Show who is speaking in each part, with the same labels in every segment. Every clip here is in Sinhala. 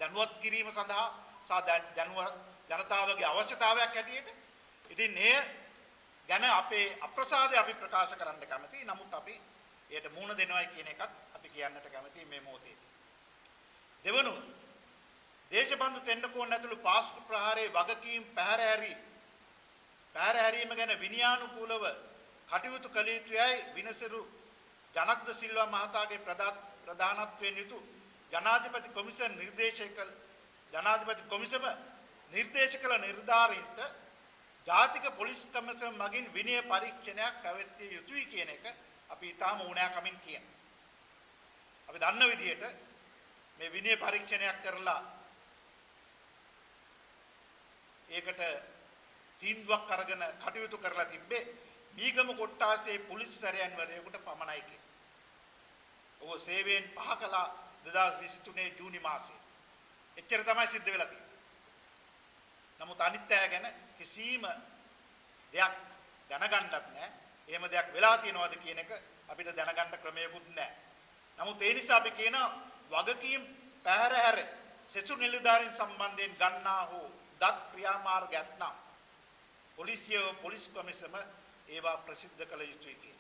Speaker 1: දැනුවත් කිරීම සඳහා ජනතාවගේ අවශ්‍යතාවයක් හැටියට ඉතින් එය ගැන අපේ අප්‍රසාදය අපි ප්‍රකාශ කරන්න කැමතියි. නමුත් අපි එයට මුහුණ දෙනවයි කියන එකත් අපි කියන්නට කැමතියි මේ මොහොතේ. දෙවනුව දේශබන්දු තෙන්නකෝන් ඇතුළු පාස්කු ප්‍රහාරයේ වගකීම් පැහැර හැරීම ගැන විනයානුකූලව කටයුතු කළ යුතුයයි විනසරු ජනක්ද සිල්වා මහතාගේ ප්‍රධානත්වයෙන් යුතු ජනාධිපති කොමිසම නිර්දේශ කළ නිර්ධාරිත ජාතික පොලිස් කමිෂන් මගින් විනය පරීක්ෂණයක් පැවැත්විය යුතුයි කියන එක අපි ඊටාම ඕනෑකමින් කියනවා. අපි දන්න විදිහට මේ විනය පරීක්ෂණයක් කරලා ඒකට තීන්දුවක් අරගෙන කටයුතු කරලා තිබ්බේ මීගම කොට්ටාසේ පොලිස් සැරයන්වරයෙකුට පමණයි කියලා. ඔහු සේවයෙන් පහ කළා 2023 ජූනි මාසයේ. එච්චර තමයි සිද්ධ වෙලා තියෙන්නේ. නමුත් අනිත් අය ගැන කිසිම දෙයක් දැනගන්නත් නැහැ. එහෙම දෙයක් වෙලා තියෙනවද කියන එක අපිට දැනගන්න ක්‍රමයකුත් නැහැ. නමුත් ඒ නිසා අපි කියන වගකීම් පැහැර හැර සෙසු නිලධාරීන් සම්බන්ධයෙන් ගන්නා වූ දත් ක්‍රියාමාර්ග ඇතනම් පොලිස් කොමිසම ඒවා ප්‍රසිද්ධ කළ යුතුයි කියන.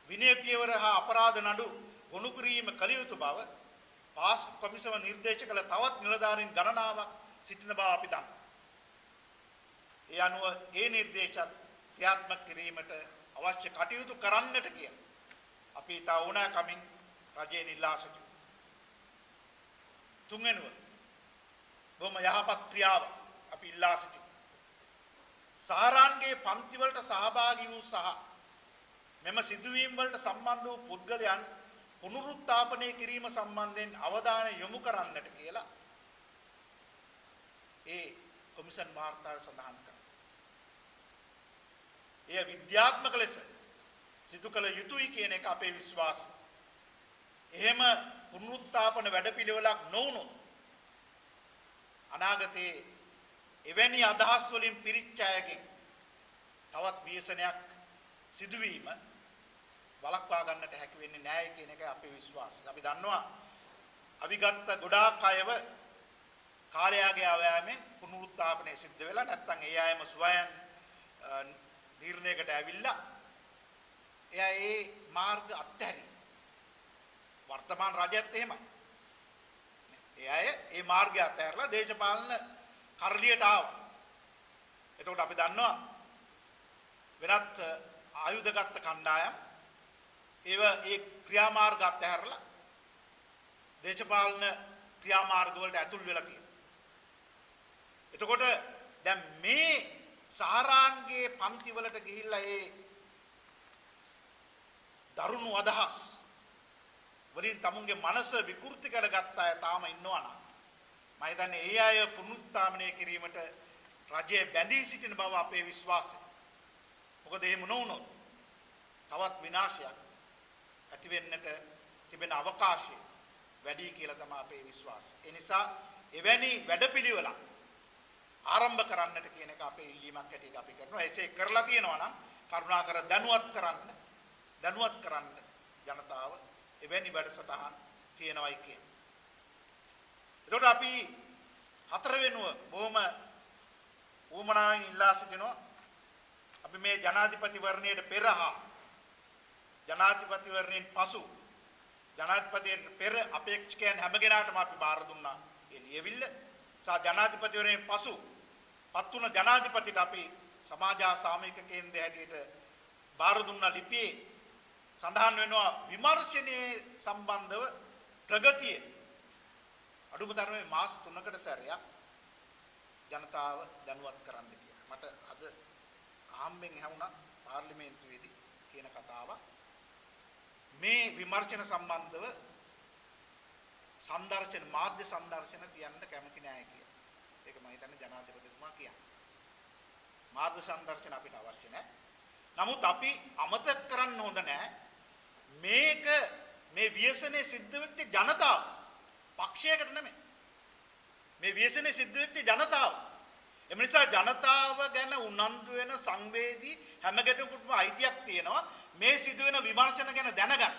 Speaker 1: විනය පියවර හා අපරාධ නඩු ගොනු කිරීම කළ යුතු බව පාස්කු කොමිසම නිර්දේශ කළ තවත් නිලධාරීන් ගණනාවක් සිටින බව අපි දන්නවා. ඒ අනුව ඒ නිර්දේශත් ක්‍රියාත්මක කිරීමට අවශ්‍ය කටයුතු කරන්නට කියන අපි තා ඕනෑකමින් රජයෙන් ඉල්ලා සිටිමු. තුන්වෙනුව බොහොම යහපත් ක්‍රියාව අපි ඉල්ලා සිටිමු. සහරාන්ගේ පන්තිවලට සහභාගී වූ සහ මෙම සිදුවීම් වලට සම්බන්ධ වූ පුද්ගලයන් පුනරුත්ථාපනය කිරීම සම්බන්ධයෙන් අවධානය යොමු කරන්නට කියලා ඒ කොමිෂන් වාර්තාවේ සඳහන් කරනවා. එය විද්‍යාත්මක ලෙස සිදු කළ යුතුයි කියන එක අපේ විශ්වාසය. එහෙම පුනරුත්ථාපන වැඩපිළිවෙලක් නොවුනොත් අනාගතයේ එවැනි අදහස් වලින් පිරිච්ච අයගෙන් තවත් ව්‍යසනයක් සිදුවීම වළක්වා ගන්නට හැකි වෙන්නේ නැහැ කියන එක අපේ විශ්වාසය. අපි දන්නවා අවිගත් ගොඩාක් අයව කාලයාගේ අවයාමෙන් පුනරුත්ථාපනය සිද්ධ වෙලා නැත්නම් ඒ අයම සුවයන් නිර්ණයකට ඇවිල්ලා එයා ඒ මාර්ග අත්හැරි. වර්තමාන රජයත් එහෙමයි. ඒ අය ඒ මාර්ගය අත්හැරලා දේශපාලන කරලියට ආවා. එතකොට අපි දන්නවා වෙනත් ආයුධගත් කණ්ඩායම් ඒ ක්‍රියාමාර්ග අත්හැරලා දේශපාලන ක්‍රියාමාර්ග වලට ඇතුල් වෙලා තියෙනවා. එතකොට දැන් මේ සහරාන්ගේ පන්ති වලට ගිහිල්ලා ඒ දරුණු අදහස් වලින් තමුන්ගේ මනස විකෘති කරගත්ත අය තාම ඉන්නවා නම් මම හිතන්නේ ඒ අය පුනරුත්ථාපනය කිරීමට රජය බැඳී සිටින බව අපේ විශ්වාසය. මොකද එහෙම නොවුනොත් තවත් විනාශයක් ඇති වෙන්නට තිබෙන අවකාශය වැඩි කියලා තමයි අපේ විශ්වාසය. ඒ නිසා එවැනි වැඩපිළිවෙලක් ආරම්භ කරන්නට කියන එක අපේ ඉල්ලීමක් හැටියට අපි කරනවා. එසේ කරලා තියෙනවා නම් කරුණාකර දැනුවත් කරන්න ජනතාව එවැනි වැඩසටහන් තියෙනවයි කියන. එතකොට අපි හතරවෙනුව බොහොම උවමනාවෙන් ඉල්ලා සිටිනවා අපි මේ ජනාධිපතිවරණයට පෙර හා ජනාධිපතිවරණයෙන් පසු ජනාධිපතියට පෙර අපේක්ෂකයන් හැම කෙනාටම අපි බාර දුන්නා ඒ ලියවිල්ල. සහ ජනාධිපතිවරණයෙන් පසු පත් වුණ ජනාධිපතිට අපි සමාජ සාමූහික කේන්ද්‍රය හැටියට බාර දුන්න ලිපියේ සඳහන් වෙනවා විමර්ශනයේ සම්බන්ධව ප්‍රගතිය අඩුම තරමේ මාස 3කට සැරයක් ජනතාව දැනුවත් කරන්න කියලා. මට අද ආම්බෙන් ඇහුණා පාර්ලිමේන්තුවේදී කියන කතාව මේ විමර්ශන සම්බන්ධව සංදර්ශන මාධ්‍ය සංදර්ශන තියන්න කැමති නැහැ කියලා. ඒක මම හිතන්නේ ජනාධිපතිතුමා කියන්නේ. මාධ්‍ය සංදර්ශන අපිට අවශ්‍ය නැහැ. නමුත් අපි අමතක කරන්න හොඳ නැහැ මේක මේ ව්‍යසනයේ සිද්ධ වෙච්ච ජනතාව පක්ෂයකට නෙමෙයි. මේ ව්‍යසනයේ සිද්ධ වෙච්ච ජනතාව. එම නිසා ජනතාව ගැන උනන්දු වෙන සංවේදී හැම කෙනෙකුටම අයිතියක් තියෙනවා මේ සිදුවෙන විමර්ශන ගැන දැනගන්න.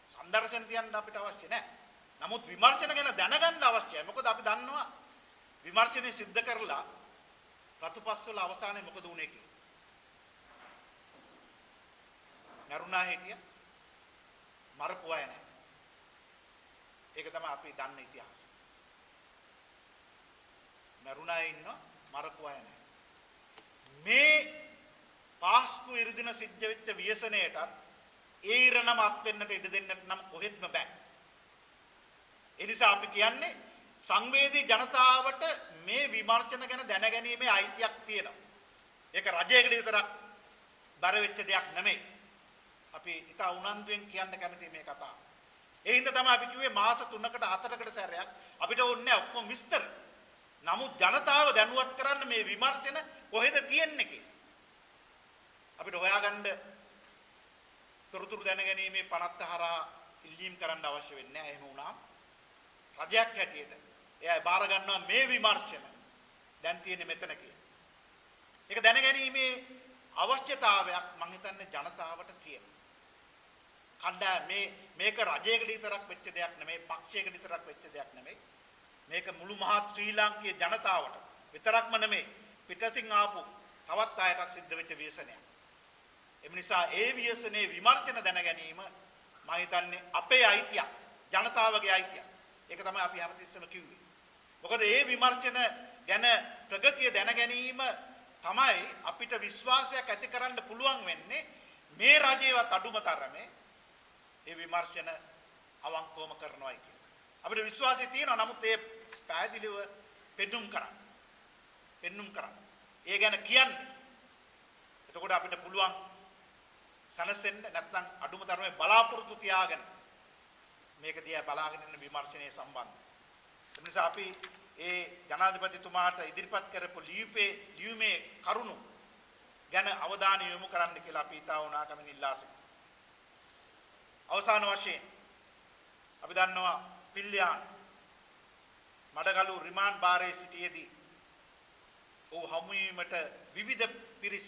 Speaker 1: සංදර්ශන තියන්න අපිට අවශ්‍ය නැහැ. නමුත් විමර්ශන ගැන දැනගන්න අවශ්‍යයි. මොකද අපි දන්නවා විමර්ශනය සිද්ධ කරලා රතුපස්වල අවසානයේ මොකද වුනේ කියලා. මරුණා හිටිය මරපු අය නැහැ. ඒක තමයි අපි දන්න ඉතිහාසය. මරුණා ඉන්න මරපු අය නැහැ. මේ පාස්කු ඉරිදින සිද්ධ වෙච්ච ව්‍යසනයටත් ඒ ඉරණම අත් වෙන්නට ඉඩ දෙන්නට නම් කොහෙත්ම බෑ. ඒ නිසා අපි කියන්නේ සංවේදී ජනතාවට මේ විමර්ශන ගැන දැනගැනීමේ අයිතියක් තියෙනවා. ඒක රජයකට විතරක් බර වෙච්ච දෙයක් නෙමෙයි. අපි ඉතා උනන්දුවෙන් කියන්න කැමති මේ කතාව. ඒ හින්දා තමයි අපි කිව්වේ මාස 3කට 4කට සැරයක් අපිට ඕනේ ඔක්කොම විස්තර. නමුත් ජනතාව දැනුවත් කරන්න මේ විමර්ශන කොහෙද තියෙන්නේ කියලා. අපිට හොයාගන්න තොරතුරු දැනගැනීමේ පනත් හරහා ඉල්ලීම් කරන්න අවශ්‍ය වෙන්නේ නැහැ. එහෙම වුණා රජයක් හැටියට එයා බාර ගන්නවා මේ විමර්ශන දැන් තියෙන්නේ මෙතන කියලා. ඒක දැනගැනීමේ අවශ්‍යතාවයක් මම හිතන්නේ ජනතාවට තියෙනවා. මේක රජයකට විතරක් වෙච්ච දෙයක් නෙමෙයි, පක්ෂයකට විතරක් වෙච්ච දෙයක් නෙමෙයි. මේක මුළු මහත් ශ්‍රී ලාංකීය ජනතාවට විතරක්ම නෙමෙයි, පිටතින් ආපු තවත් අයටත් සිද්ධ වෙච්ච ව්‍යසනයක්. ඒ නිසා ඒ ව්‍යසනයේ විමර්ශන දැන ගැනීම මම හිතන්නේ අපේ අයිතියක්, ජනතාවගේ අයිතියක්. ඒක තමයි අපි හැමතිස්සෙම කිව්වේ. මොකද මේ විමර්ශන ගැන ප්‍රගතිය දැන ගැනීම තමයි අපිට විශ්වාසයක් ඇති කරන්න පුළුවන් වෙන්නේ මේ රජයේවත් අඩුම තරමේ ඒ විමර්ශන අවංකවම කරනවායි කියලා. අපිට විශ්වාසය තියෙනවා. නමුත් ඒ පැහැදිලිව පෙන්눔 කරන්න. ඒ ගැන කියන්න. එතකොට අපිට පුළුවන් සනසෙන්න නැත්නම් අඩුම තරමේ බලාපොරොත්තු තියාගෙන මේක දිහා බලාගෙන ඉන්න විමර්ශනයේ සම්බන්ධ. ඒ නිසා අපි ඒ ජනාධිපතිතුමාට ඉදිරිපත් කරපු ලියුමේ කරුණු ගැන අවධානය යොමු කරන්න කියලා අපි ඉතා වුණාකමින් ඉල්ලා සිටිනවා. අවසාන වශයෙන් අපි දන්නවා පිල්ලියාන් මඩගලු රිමාන්ඩ් බාරයේ සිටියේදී ඔහු හමු වීමට විවිධ පිරිස්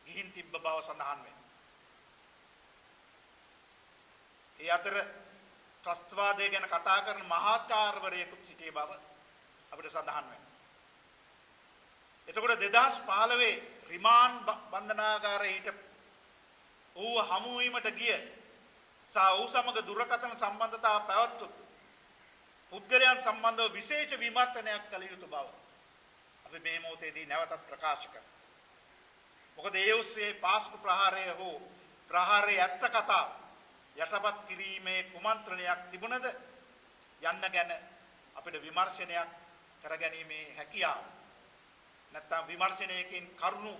Speaker 1: ගිහින් තිබ්බ බව සඳහන් වෙනවා. ඒ අතර ත්‍රස්තවාදය ගැන කතා කරන මහාචාර්යවරයෙකුත් සිටිය බව අපිට සඳහන් වෙනවා. එතකොට 2015 රිමාන්ඩ් බන්ධනාගාරයේ හිට ඔහු හමු වීමට ගිය සහ ඔහු සමග දුරකථන සම්බන්ධතාව පැවැත්වුත් පුද්ගලයන් සම්බන්ධව විශේෂ විමර්ශනයක් කළ යුතු බව අපි මේ මොහොතේදී නැවතත් ප්‍රකාශ කරනවා. මොකද ඒ ඔස්සේ පාස්කු ප්‍රහාරය හෝ ප්‍රහාරයේ ඇත්ත කතාව යටපත් කිරීමේ කුමන්ත්‍රණයක් තිබුණද යන්න ගැන අපිට විමර්ශනයක් කරගැනීමේ හැකියාව නැත්නම් විමර්ශනයකින් කරුණු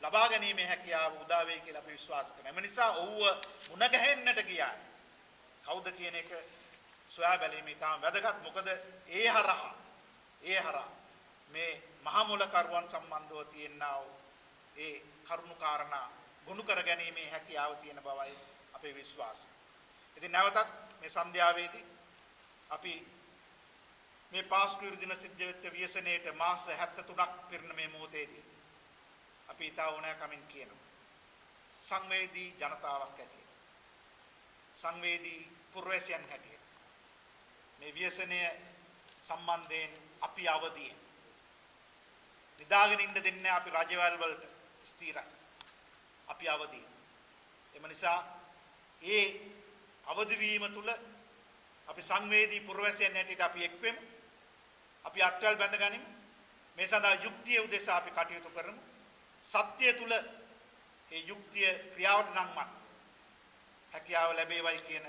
Speaker 1: ලබා ගැනීමේ හැකියාව උදා වෙයි කියලා අපි විශ්වාස කරනවා. එම නිසා ඔව්ව මුණ ගැහෙන්නට ගියා. කවුද කියන එක සොයා බැලීම ඉතාම වැදගත්. මොකද ඒ හරහා මේ මහා මුලකරුවන් සම්බන්ධව තියෙනා ඒ කරුණු කාරණා ගොනු කර ගැනීමේ හැකියාව තියෙන බවයි අපේ විශ්වාසය. ඉතින් නැවතත් මේ සන්ධ්‍යාවේදී අපි මේ පාස්කු දින සිද්ධ වෙච්ච ව්‍යසනයේට මාස 73ක් පිරෙන මේ මොහොතේදී අපි ඉතා ඕනෑකමින් කියනවා සංවේදී ජනතාවක් හැටියට, සංවේදී පුරවැසියන් හැටියට මේ ව්‍යසනය සම්බන්ධයෙන් අපි අවදියෙන් නිදාගෙන ඉන්න දෙන්නේ අපි රජවල් වලට ස්ථිරයි. අපි අවදියෙන්. එම නිසා ඒ අවදි වීම තුල අපි සංවේදී පුරවැසියන් හැටියට අපි එක්වෙමු. අපි අත්වැල් බැඳ ගනිමු. මේ සඳහා යුක්තිය උදෙසා අපි කටයුතු කරමු. සත්‍ය තුල ඒ යුක්තිය ක්‍රියාවට නංවන්න හැකියාව ලැබේවයි කියන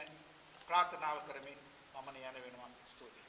Speaker 1: ප්‍රාර්ථනාව කරමින් මම යන වෙනවා. ස්තුතියි.